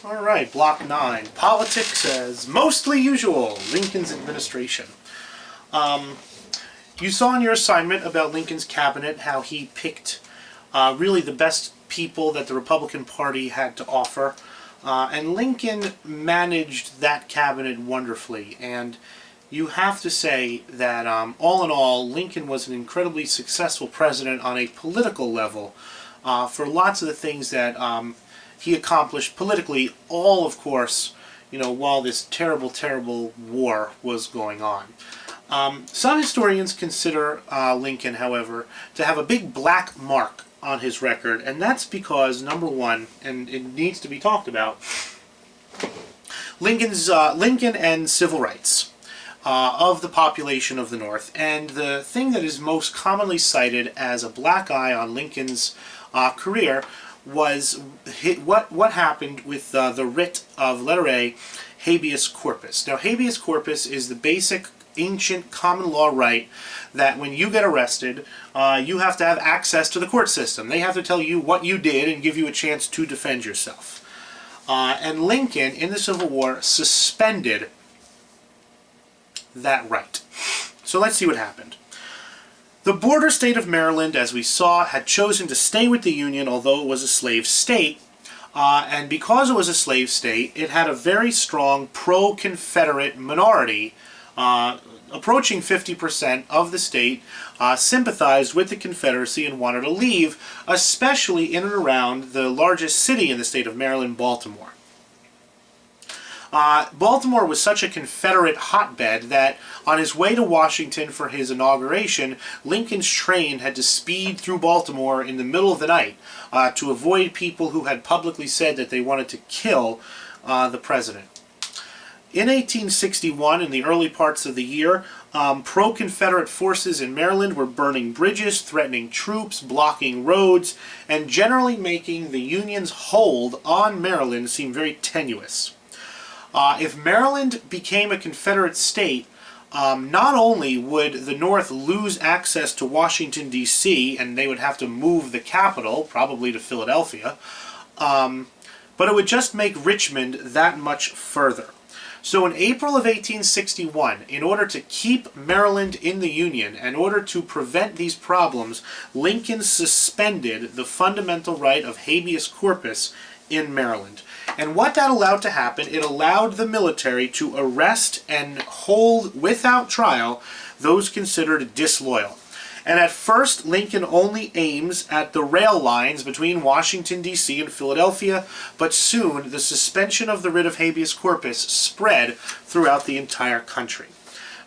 All right, Block 9. Politics as mostly usual. Lincoln's administration. You saw in your assignment about Lincoln's cabinet how he picked really the best people that the Republican Party had to offer. And Lincoln managed that cabinet wonderfully. And you have to say that all in all, Lincoln was an incredibly successful president on a political level for lots of the things that he accomplished politically, all, of course, while this terrible, terrible war was going on. Some historians consider Lincoln, however, to have a big black mark on his record, and that's because, number one, and it needs to be talked about, Lincoln and civil rights of the population of the North. And the thing that is most commonly cited as a black eye on Lincoln's career was what happened with the writ of letter A, habeas corpus. Now, habeas corpus is the basic ancient common law right that when you get arrested, you have to have access to the court system. They have to tell you what you did and give you a chance to defend yourself. And Lincoln, in the Civil War, suspended that right. So let's see what happened. The border state of Maryland, as we saw, had chosen to stay with the Union, although it was a slave state. And because it was a slave state, it had a very strong pro-Confederate minority. Approaching 50% of the state sympathized with the Confederacy and wanted to leave, especially in and around the largest city in the state of Maryland, Baltimore. Baltimore was such a Confederate hotbed that on his way to Washington for his inauguration, Lincoln's train had to speed through Baltimore in the middle of the night to avoid people who had publicly said that they wanted to kill the president. In 1861, in the early parts of the year, pro-Confederate forces in Maryland were burning bridges, threatening troops, blocking roads, and generally making the Union's hold on Maryland seem very tenuous. If Maryland became a Confederate state, not only would the North lose access to Washington, D.C., and they would have to move the capital, probably to Philadelphia, but it would just make Richmond that much further. So in April of 1861, in order to keep Maryland in the Union, in order to prevent these problems, Lincoln suspended the fundamental right of habeas corpus in Maryland. And what that allowed to happen, it allowed the military to arrest and hold without trial those considered disloyal. And at first, Lincoln only aims at the rail lines between Washington, D.C. and Philadelphia, but soon the suspension of the writ of habeas corpus spread throughout the entire country.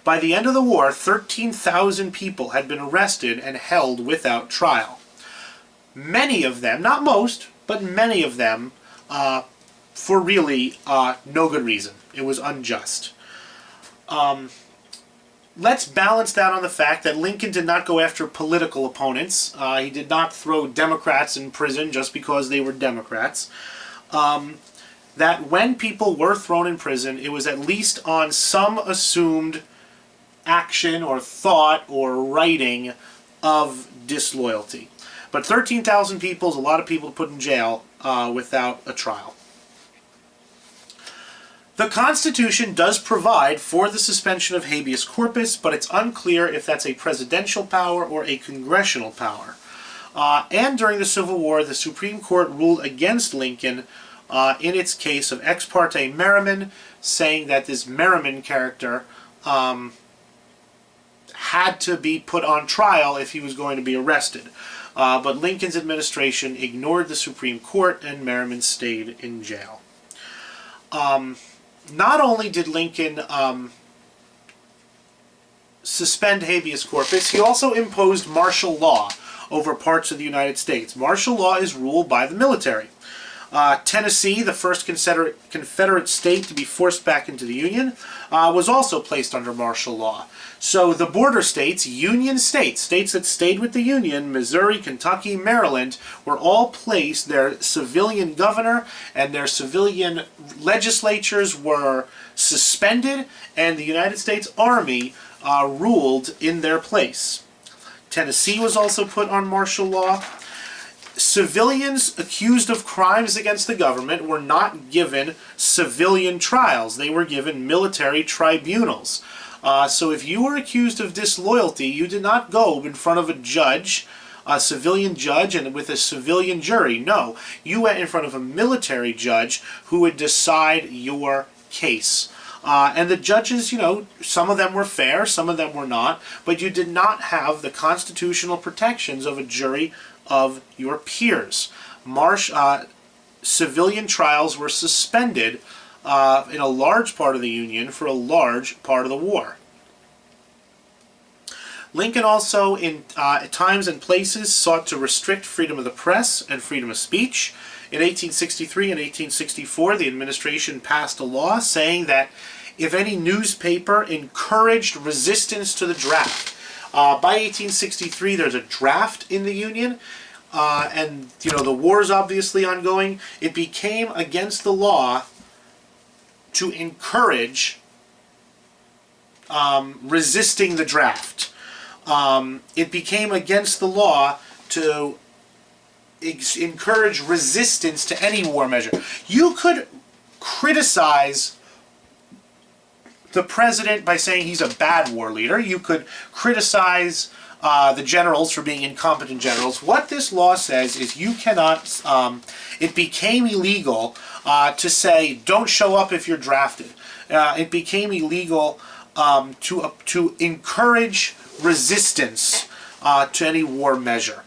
By the end of the war, 13,000 people had been arrested and held without trial. Many of them, not most, but many of them, for really no good reason. It was unjust. Let's balance that on the fact that Lincoln did not go after political opponents. He did not throw Democrats in prison just because they were Democrats. That when people were thrown in prison, it was at least on some assumed action or thought or writing of disloyalty. But 13,000 people is a lot of people to put in jail without a trial. The Constitution does provide for the suspension of habeas corpus, but it's unclear if that's a presidential power or a congressional power. And during the Civil War, the Supreme Court ruled against Lincoln in its case of Ex parte Merryman, saying that this Merryman character had to be put on trial if he was going to be arrested. But Lincoln's administration ignored the Supreme Court, and Merryman stayed in jail. Not only did Lincoln suspend habeas corpus, he also imposed martial law over parts of the United States. Martial law is ruled by the military. Tennessee, the first Confederate state to be forced back into the Union, was also placed under martial law. So the border states, Union states, states that stayed with the Union, Missouri, Kentucky, Maryland, were all placed, their civilian governor and their civilian legislatures were suspended, and the United States Army ruled in their place. Tennessee was also put on martial law. Civilians accused of crimes against the government were not given civilian trials. They were given military tribunals. So if you were accused of disloyalty, you did not go in front of a judge, a civilian judge, and with a civilian jury. No, you went in front of a military judge who would decide your case. And the judges, some of them were fair, some of them were not, but you did not have the constitutional protections of a jury of your peers. Civilian trials were suspended in a large part of the Union for a large part of the war. Lincoln also, in times and places, sought to restrict freedom of the press and freedom of speech. In 1863 and 1864, the administration passed a law saying that if any newspaper encouraged resistance to the draft, by 1863 there's a draft in the Union, and the war is obviously ongoing. It became against the law to encourage resisting the draft. It became against the law to encourage resistance to any war measure. You could criticize the president by saying he's a bad war leader. You could criticize the generals for being incompetent generals. What this law says is you cannot, it became illegal to say don't show up if you're drafted. It became illegal to encourage resistance to any war measure.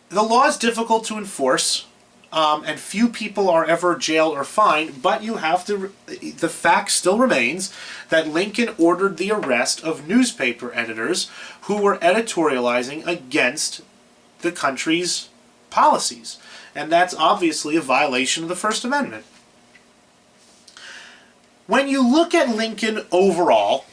The law is difficult to enforce, and few people are ever jailed or fined, but you have to, the fact still remains that Lincoln ordered the arrest of newspaper editors who were editorializing against the country's policies. And that's obviously a violation of the First Amendment. When you look at Lincoln overall,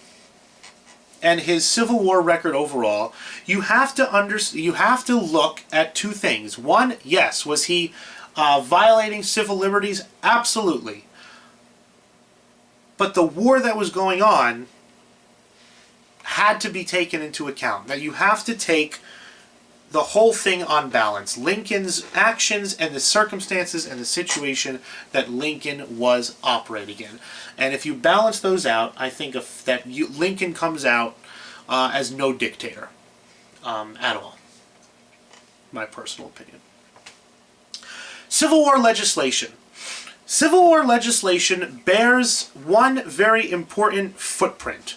and his Civil War record overall, you have to look at two things. One, yes, was he violating civil liberties? Absolutely. But the war that was going on had to be taken into account. That you have to take the whole thing on balance. Lincoln's actions and the circumstances and the situation that Lincoln was operating in. And if you balance those out, I think Lincoln comes out as no dictator at all. My personal opinion. Civil War legislation. Civil War legislation bears one very important footprint.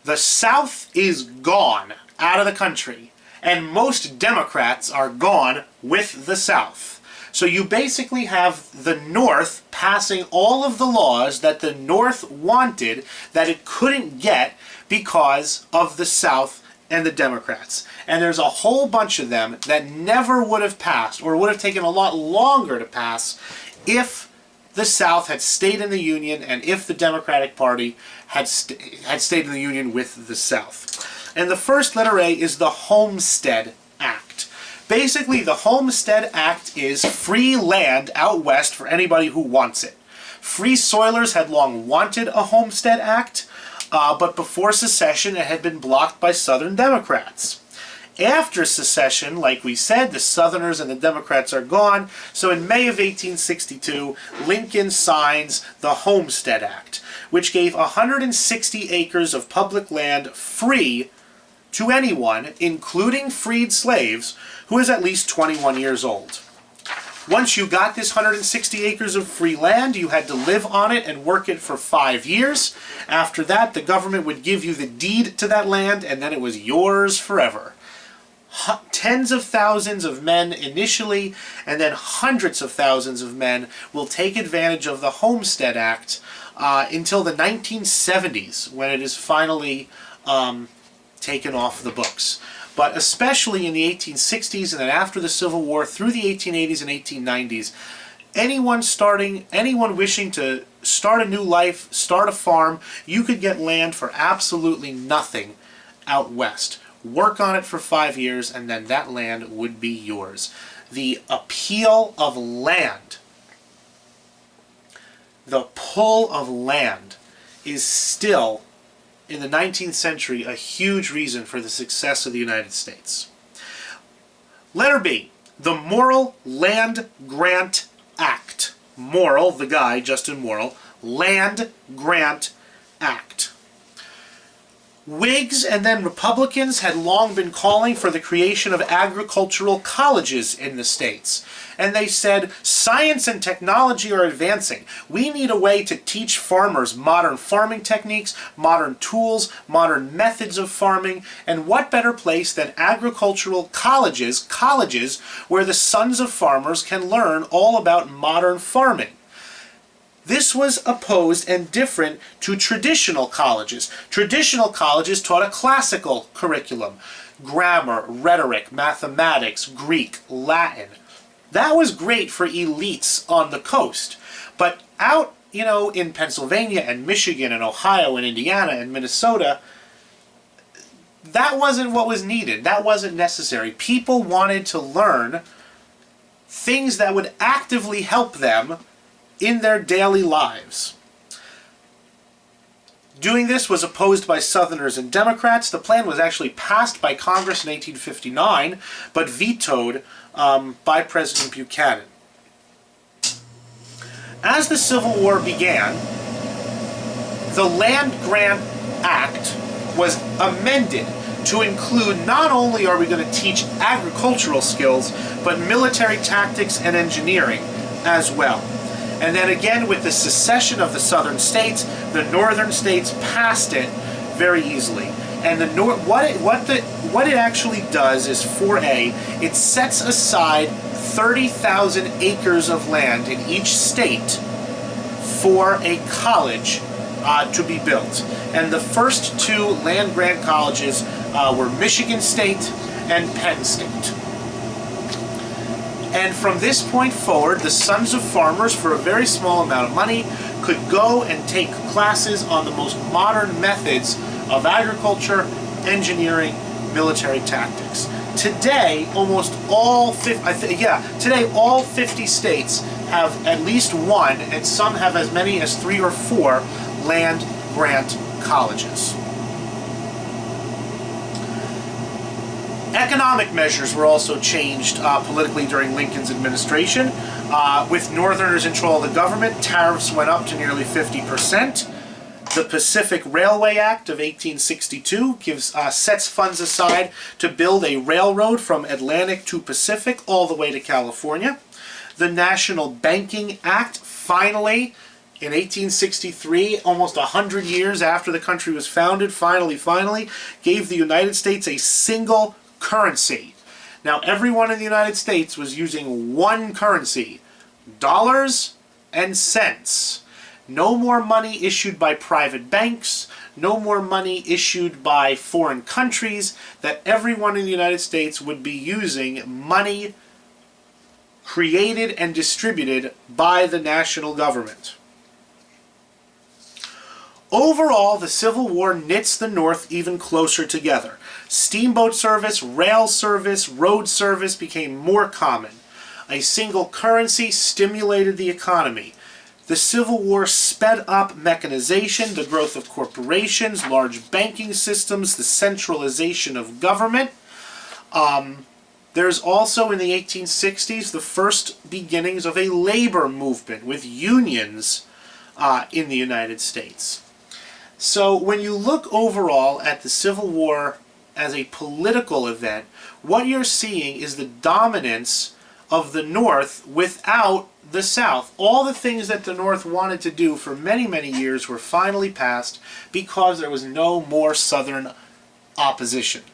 The South is gone out of the country, and most Democrats are gone with the South. So you basically have the North passing all of the laws that the North wanted that it couldn't get because of the South and the Democrats. And there's a whole bunch of them that never would have passed, or would have taken a lot longer to pass, if the South had stayed in the Union and if the Democratic Party had stayed in the Union with the South. And the first letter A is the Homestead Act. Basically, the Homestead Act is free land out west for anybody who wants it. Free soilers had long wanted a Homestead Act, but before secession it had been blocked by Southern Democrats. After secession, like we said, the Southerners and the Democrats are gone, so in May of 1862, Lincoln signs the Homestead Act, which gave 160 acres of public land free to anyone, including freed slaves, who is at least 21 years old. Once you got this 160 acres of free land, you had to live on it and work it for 5 years. After that, the government would give you the deed to that land, and then it was yours forever. Tens of thousands of men initially, and then hundreds of thousands of men will take advantage of the Homestead Act until the 1970s, when it is finally taken off the books. But especially in the 1860s and then after the Civil War through the 1880s and 1890s, anyone wishing to start a new life, start a farm, you could get land for absolutely nothing out west. Work on it for 5 years, and then that land would be yours. The appeal of land, the pull of land, is still, in the 19th century, a huge reason for the success of the United States. Letter B, the Morrill Land Grant Act. Morrill, the guy, Justin Morrill, Land Grant Act. Whigs and then Republicans had long been calling for the creation of agricultural colleges in the states. And they said, science and technology are advancing. We need a way to teach farmers modern farming techniques, modern tools, modern methods of farming, and what better place than agricultural colleges where the sons of farmers can learn all about modern farming. This was opposed and different to traditional colleges. Traditional colleges taught a classical curriculum, grammar, rhetoric, mathematics, Greek, Latin. That was great for elites on the coast. But out, in Pennsylvania and Michigan and Ohio and Indiana and Minnesota, that wasn't what was needed. That wasn't necessary. People wanted to learn things that would actively help them in their daily lives. Doing this was opposed by Southerners and Democrats. The plan was actually passed by Congress in 1859, but vetoed by President Buchanan. As the Civil War began, the Land Grant Act was amended to include not only are we going to teach agricultural skills, but military tactics and engineering as well. And then again, with the secession of the southern states, the northern states passed it very easily. And what it actually does is 4A, it sets aside 30,000 acres of land in each state for a college to be built. And the first two land grant colleges were Michigan State and Penn State. And from this point forward, the sons of farmers, for a very small amount of money, could go and take classes on the most modern methods of agriculture, engineering, military tactics. Today, all 50 states have at least one, and some have as many as 3 or 4 land grant colleges. Economic measures were also changed politically during Lincoln's administration. With Northerners in control of the government, tariffs went up to nearly 50%. The Pacific Railway Act of 1862 sets funds aside to build a railroad from Atlantic to Pacific all the way to California. The National Banking Act finally, in 1863, almost 100 years after the country was founded, finally gave the United States a single currency. Now, everyone in the United States was using one currency, dollars and cents. No more money issued by private banks, no more money issued by foreign countries, that everyone in the United States would be using money created and distributed by the national government. Overall, the Civil War knits the North even closer together. Steamboat service, rail service, road service became more common. A single currency stimulated the economy. The Civil War sped up mechanization, the growth of corporations, large banking systems, the centralization of government. There's also in the 1860s the first beginnings of a labor movement with unions in the United States. So when you look overall at the Civil War as a political event, what you're seeing is the dominance of the North without the South. All the things that the North wanted to do for many, many years were finally passed because there was no more Southern opposition.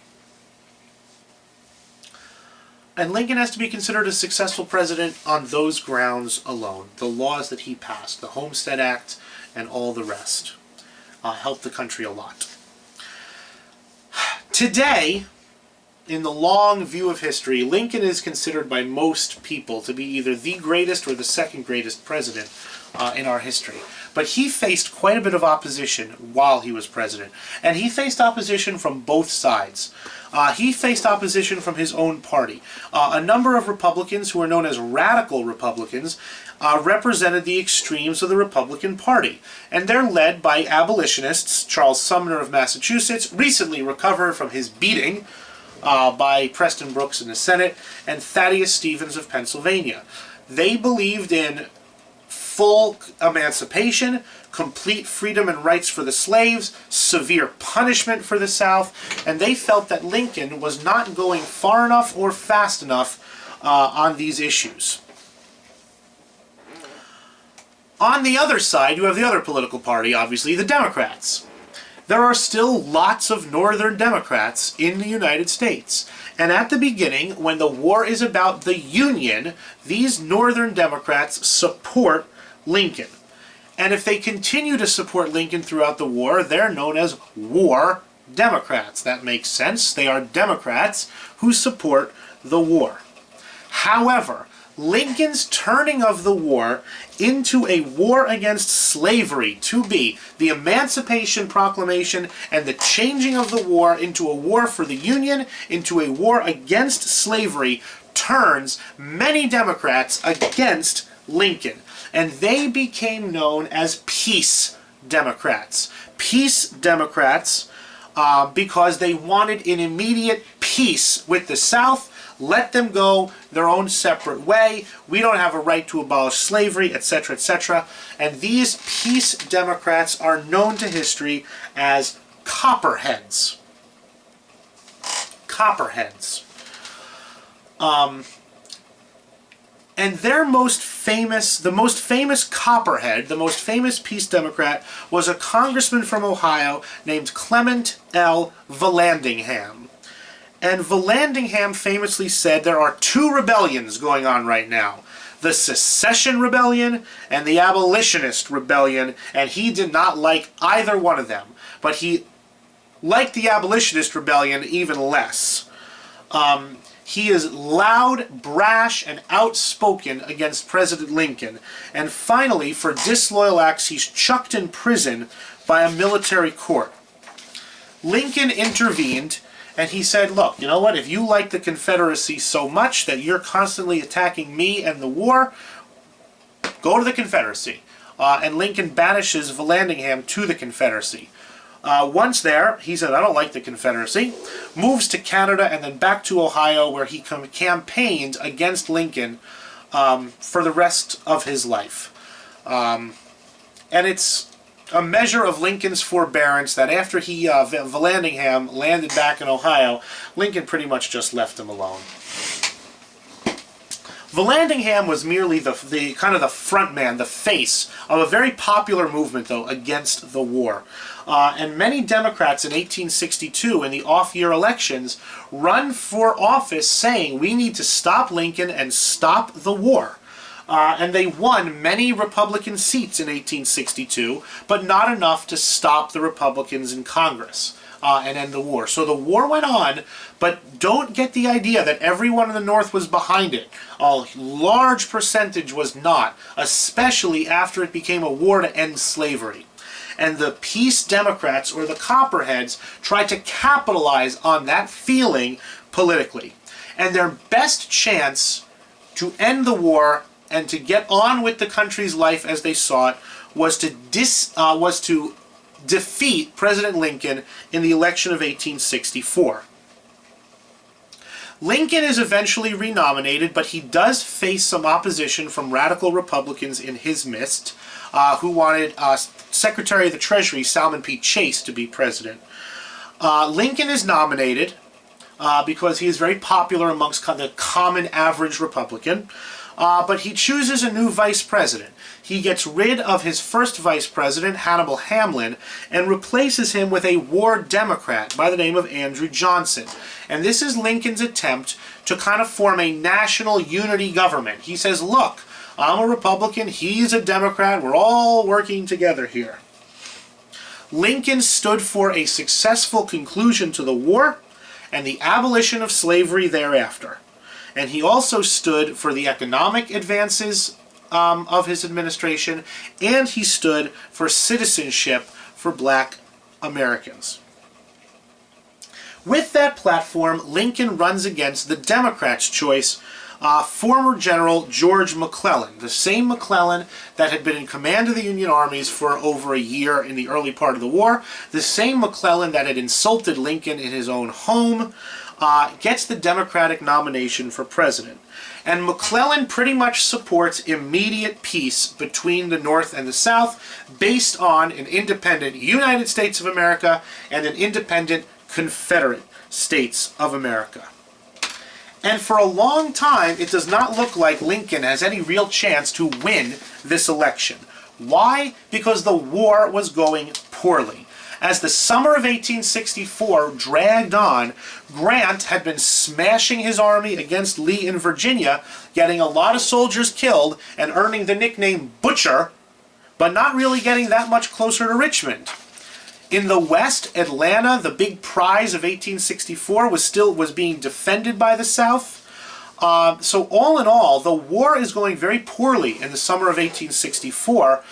And Lincoln has to be considered a successful president on those grounds alone. The laws that he passed, the Homestead Act, and all the rest, helped the country a lot. Today, in the long view of history, Lincoln is considered by most people to be either the greatest or the second greatest president in our history. But he faced quite a bit of opposition while he was president. And he faced opposition from both sides. He faced opposition from his own party. A number of Republicans, who are known as radical Republicans, represented the extremes of the Republican Party. And they're led by abolitionists. Charles Sumner of Massachusetts, recently recovered from his beating by Preston Brooks in the Senate, and Thaddeus Stevens of Pennsylvania. They believed in full emancipation, complete freedom and rights for the slaves, severe punishment for the South, and they felt that Lincoln was not going far enough or fast enough on these issues. On the other side, you have the other political party, obviously, the Democrats. There are still lots of Northern Democrats in the United States. And at the beginning, when the war is about the Union, these Northern Democrats support Lincoln. And if they continue to support Lincoln throughout the war, they're known as war Democrats. That makes sense. They are Democrats who support the war. However, Lincoln's turning of the war into a war against slavery, to be the Emancipation Proclamation, and the changing of the war into a war for the Union, into a war against slavery, turns many Democrats against Lincoln. And they became known as Peace Democrats. Peace Democrats because they wanted an immediate peace with the South. Let them go their own separate way. We don't have a right to abolish slavery, etc., etc. And these Peace Democrats are known to history as Copperheads. Copperheads. And their the most famous Copperhead, the most famous Peace Democrat, was a congressman from Ohio named Clement L. Vallandigham. And Vallandigham famously said there are two rebellions going on right now. The Secession Rebellion and the Abolitionist Rebellion, and he did not like either one of them. But he liked the Abolitionist Rebellion even less. He is loud, brash, and outspoken against President Lincoln. And finally, for disloyal acts, he's chucked in prison by a military court. Lincoln intervened, and he said, look, you know what, if you like the Confederacy so much that you're constantly attacking me and the war, go to the Confederacy. And Lincoln banishes Vallandigham to the Confederacy. Once there, he said, I don't like the Confederacy, moves to Canada and then back to Ohio, where he campaigned against Lincoln for the rest of his life. And it's a measure of Lincoln's forbearance that after Vallandigham landed back in Ohio, Lincoln pretty much just left him alone. Vallandigham was merely the kind of the front man, the face of a very popular movement, though, against the war. And many Democrats in 1862, in the off-year elections, run for office saying we need to stop Lincoln and stop the war. And they won many Republican seats in 1862, but not enough to stop the Republicans in Congress and end the war. So the war went on, but don't get the idea that everyone in the North was behind it. A large percentage was not, especially after it became a war to end slavery. And the Peace Democrats, or the Copperheads, tried to capitalize on that feeling politically. And their best chance to end the war and to get on with the country's life as they saw it was to defeat President Lincoln in the election of 1864. Lincoln is eventually renominated, but he does face some opposition from radical Republicans in his midst, who wanted Secretary of the Treasury Salmon P. Chase to be president. Lincoln is nominated because he is very popular amongst the common average Republican, but he chooses a new vice president. He gets rid of his first vice president, Hannibal Hamlin, and replaces him with a war Democrat by the name of Andrew Johnson. And this is Lincoln's attempt to kind of form a national unity government. He says, look, I'm a Republican, he's a Democrat, we're all working together here. Lincoln stood for a successful conclusion to the war and the abolition of slavery thereafter. And he also stood for the economic advances of his administration, and he stood for citizenship for black Americans. With that platform, Lincoln runs against the Democrats' choice, former General George McClellan, the same McClellan that had been in command of the Union armies for over a year in the early part of the war, the same McClellan that had insulted Lincoln in his own home, gets the Democratic nomination for president. And McClellan pretty much supports immediate peace between the North and the South based on an independent United States of America and an independent Confederate States of America. And for a long time, it does not look like Lincoln has any real chance to win this election. Why? Because the war was going poorly. As the summer of 1864 dragged on, Grant had been smashing his army against Lee in Virginia, getting a lot of soldiers killed and earning the nickname Butcher, but not really getting that much closer to Richmond. In the West, Atlanta, the big prize of 1864, was being defended by the South. So all in all, the war is going very poorly in the summer of 1864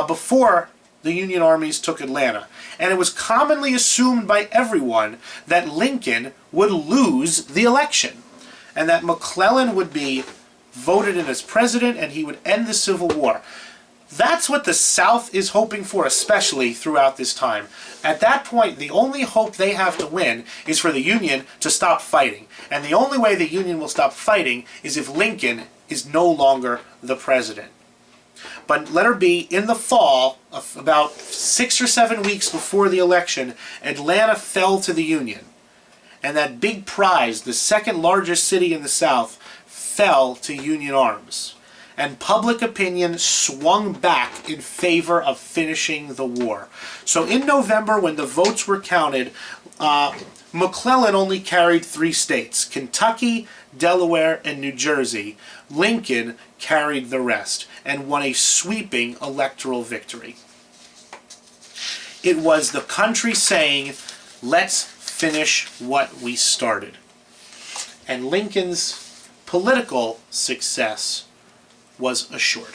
before the Union armies took Atlanta. And it was commonly assumed by everyone that Lincoln would lose the election and that McClellan would be voted in as president and he would end the Civil War. That's what the South is hoping for, especially throughout this time. At that point, the only hope they have to win is for the Union to stop fighting. And the only way the Union will stop fighting is if Lincoln is no longer the president. But let her be, in the fall, about 6 or 7 weeks before the election, Atlanta fell to the Union. And that big prize, the second largest city in the South, fell to Union arms. And public opinion swung back in favor of finishing the war. So in November, when the votes were counted, McClellan only carried 3 states, Kentucky, Delaware, and New Jersey. Lincoln carried the rest and won a sweeping electoral victory. It was the country saying, let's finish what we started. And Lincoln's political success was assured.